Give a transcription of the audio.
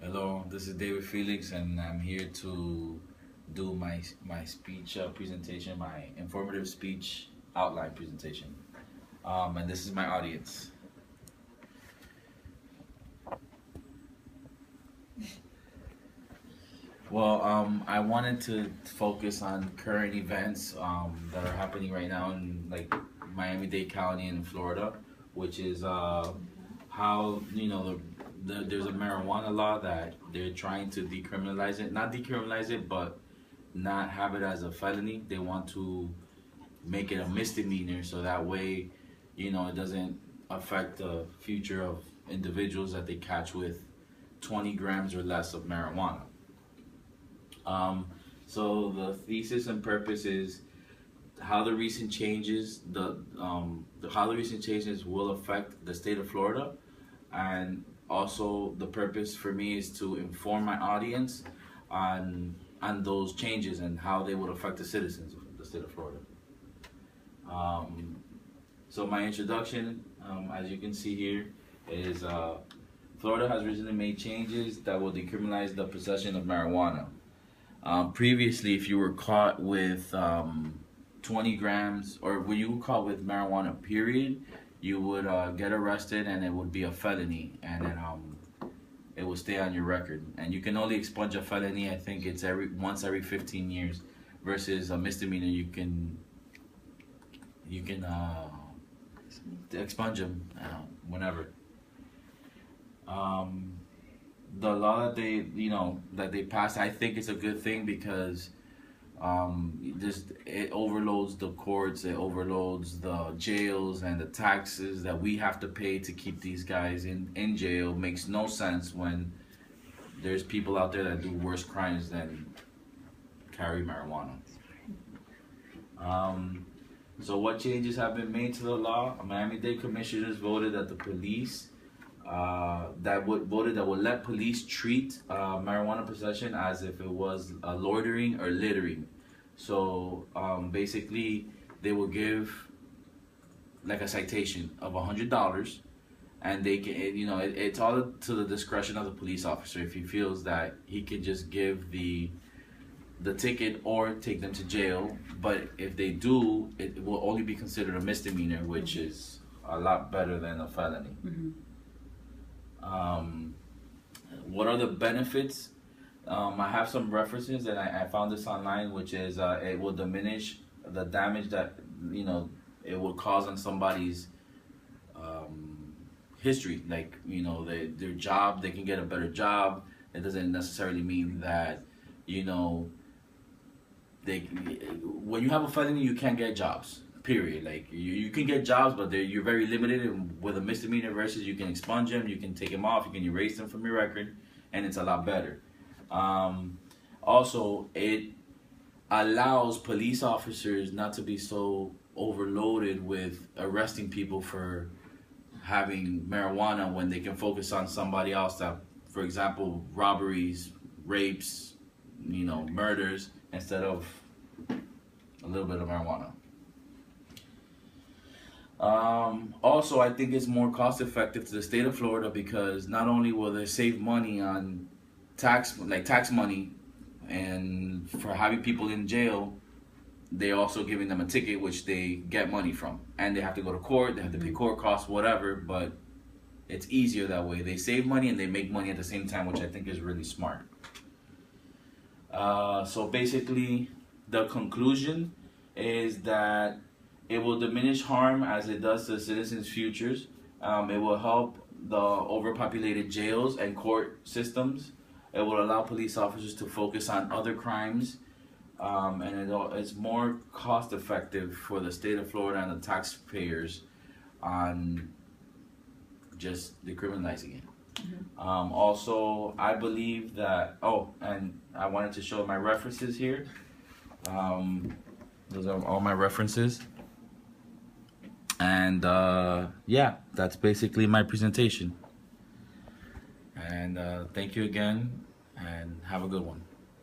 Hello, this is David Felix, and I'm here to do my speech presentation, my informative speech outline presentation. And this is my audience. Well, I wanted to focus on current events that are happening right now in like Miami-Dade County in Florida, which is how there's a marijuana law that they're trying to decriminalize it, not decriminalize it, but not have it as a felony. They want to make it a misdemeanor, so that way, it doesn't affect the future of individuals that they catch with 20 grams or less of marijuana. So the thesis and purpose is how the recent changes, how the recent changes will affect the state of Florida, and also the purpose for me is to inform my audience on those changes and how they would affect the citizens of the state of Florida. So my introduction, as you can see here, is Florida has recently made changes that will decriminalize the possession of marijuana. Previously, if you were caught with 20 grams, or when you were caught with marijuana, period, you would get arrested and it would be a felony, and then it will stay on your record. And you can only expunge a felony, I think it's once every 15 years, versus a misdemeanor. You can expunge them whenever. The law that they passed, I think it's a good thing because it overloads the courts, it overloads the jails, and the taxes that we have to pay to keep these guys in jail makes no sense when there's people out there that do worse crimes than carry marijuana. So what changes have been made to the law? Miami-Dade commissioners voted that the police that would let police treat marijuana possession as if it was loitering or littering. So basically, they will give like a citation of $100, and they can, it's all to the discretion of the police officer if he feels that he can just give the ticket or take them to jail. But if they do, it will only be considered a misdemeanor, which is a lot better than a felony. What are the benefits? I have some references, and I found this online, which is it will diminish the damage that it will cause on somebody's history, like their job. They can get a better job. It doesn't necessarily mean that when you have a felony, you can't get jobs. Period. Like you can get jobs, but you're very limited. And with a misdemeanor versus, you can expunge them, you can take them off, you can erase them from your record, and it's a lot better. Also, it allows police officers not to be so overloaded with arresting people for having marijuana when they can focus on somebody else that, for example, robberies, rapes, murders, instead of a little bit of marijuana. Also, I think it's more cost effective to the state of Florida because not only will they save money on tax money, and for having people in jail, they're also giving them a ticket which they get money from, and they have to go to court, they have to pay court costs, whatever, but it's easier that way. They save money and they make money at the same time, which I think is really smart. So basically, the conclusion is that it will diminish harm as it does to citizens' futures. It will help the overpopulated jails and court systems. It will allow police officers to focus on other crimes. And it's more cost effective for the state of Florida and the taxpayers on just decriminalizing it. Also, I believe that, and I wanted to show my references here. Those are all my references. And yeah, that's basically my presentation. And thank you again, and have a good one.